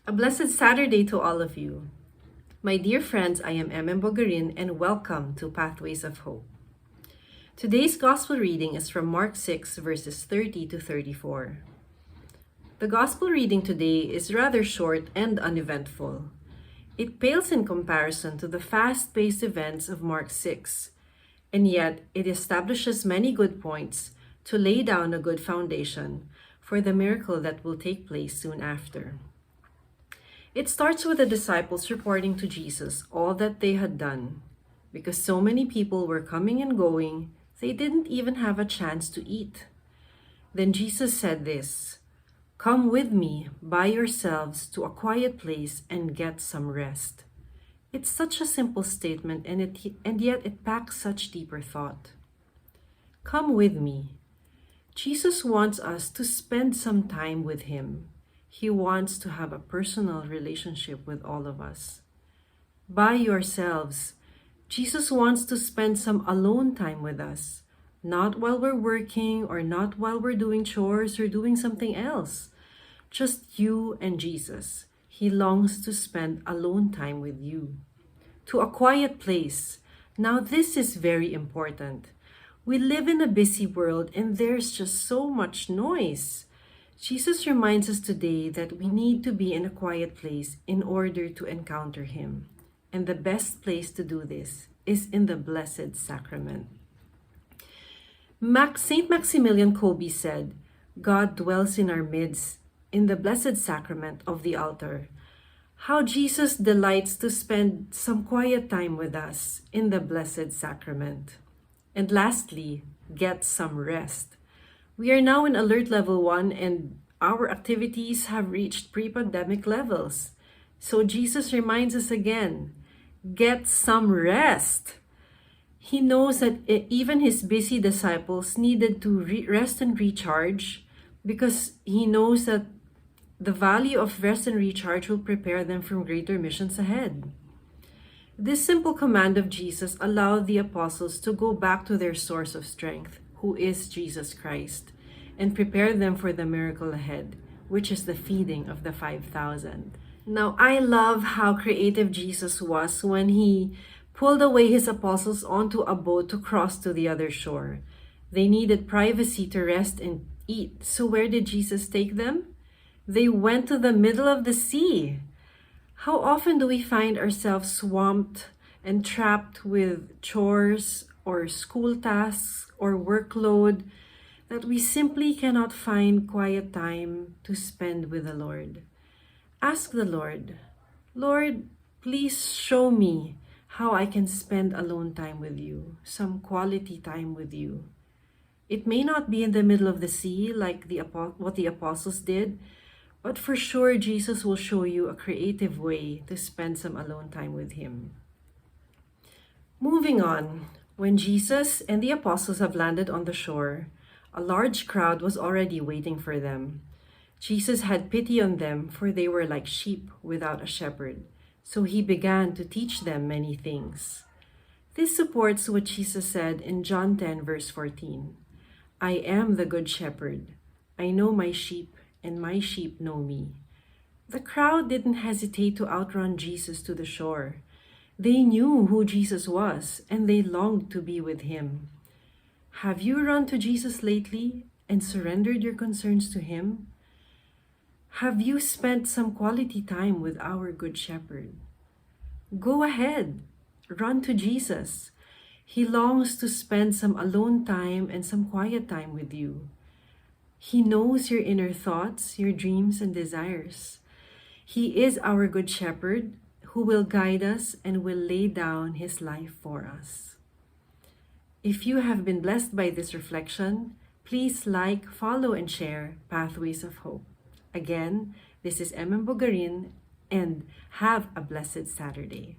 A blessed Saturday to all of you. My dear friends, I am MM Bogarin and welcome to Pathways of Hope. Today's Gospel reading is from Mark 6 verses 30 to 34. The Gospel reading today is rather short and uneventful. It pales in comparison to the fast-paced events of Mark 6, and yet it establishes many good points to lay down a good foundation for the miracle that will take place soon after. It starts with the disciples reporting to Jesus all that they had done. Because so many people were coming and going, they didn't even have a chance to eat. Then Jesus said this, "Come with me by yourselves to a quiet place and get some rest." It's such a simple statement and yet it packs such deeper thought. Come with me. Jesus wants us to spend some time with him. He wants to have a personal relationship with all of us. By yourselves, Jesus wants to spend some alone time with us, not while we're working or not while we're doing chores or doing something else. Just you and Jesus. He longs to spend alone time with you. To a quiet place. Now this is very important. We live in a busy world and there's just so much noise. Jesus reminds us today that we need to be in a quiet place in order to encounter him. And the best place to do this is in the Blessed Sacrament. Saint Maximilian Kolbe said, "God dwells in our midst in the Blessed Sacrament of the altar." How Jesus delights to spend some quiet time with us in the Blessed Sacrament. And lastly, get some rest. We are now in alert level 1 and our activities have reached pre-pandemic levels. So Jesus reminds us again, get some rest. He knows that even his busy disciples needed to rest and recharge because he knows that the value of rest and recharge will prepare them for greater missions ahead. This simple command of Jesus allowed the apostles to go back to their source of strength, who is Jesus Christ, and prepare them for the miracle ahead, which is the feeding of the 5,000. Now, I love how creative Jesus was when he pulled away his apostles onto a boat to cross to the other shore. They needed privacy to rest and eat. So where did Jesus take them? They went to the middle of the sea. How often do we find ourselves swamped and trapped with chores or school tasks or workload that we simply cannot find quiet time to spend with the Lord? Ask the Lord, "Lord, please show me how I can spend alone time with you, some quality time with you." It may not be in the middle of the sea like what the apostles did, but for sure, Jesus will show you a creative way to spend some alone time with him. Moving on, when Jesus and the apostles have landed on the shore, a large crowd was already waiting for them. Jesus had pity on them, for they were like sheep without a shepherd. So he began to teach them many things. This supports what Jesus said in John 10 verse 14. "I am the good shepherd. I know my sheep, and my sheep know me." The crowd didn't hesitate to outrun Jesus to the shore. They knew who Jesus was, and they longed to be with him. Have you run to Jesus lately and surrendered your concerns to him? Have you spent some quality time with our Good Shepherd? Go ahead, run to Jesus. He longs to spend some alone time and some quiet time with you. He knows your inner thoughts, your dreams and desires. He is our Good Shepherd who will guide us and will lay down his life for us. If you have been blessed by this reflection, please like, follow, and share Pathways of Hope. Again, this is MM Bogarin, and have a blessed Saturday.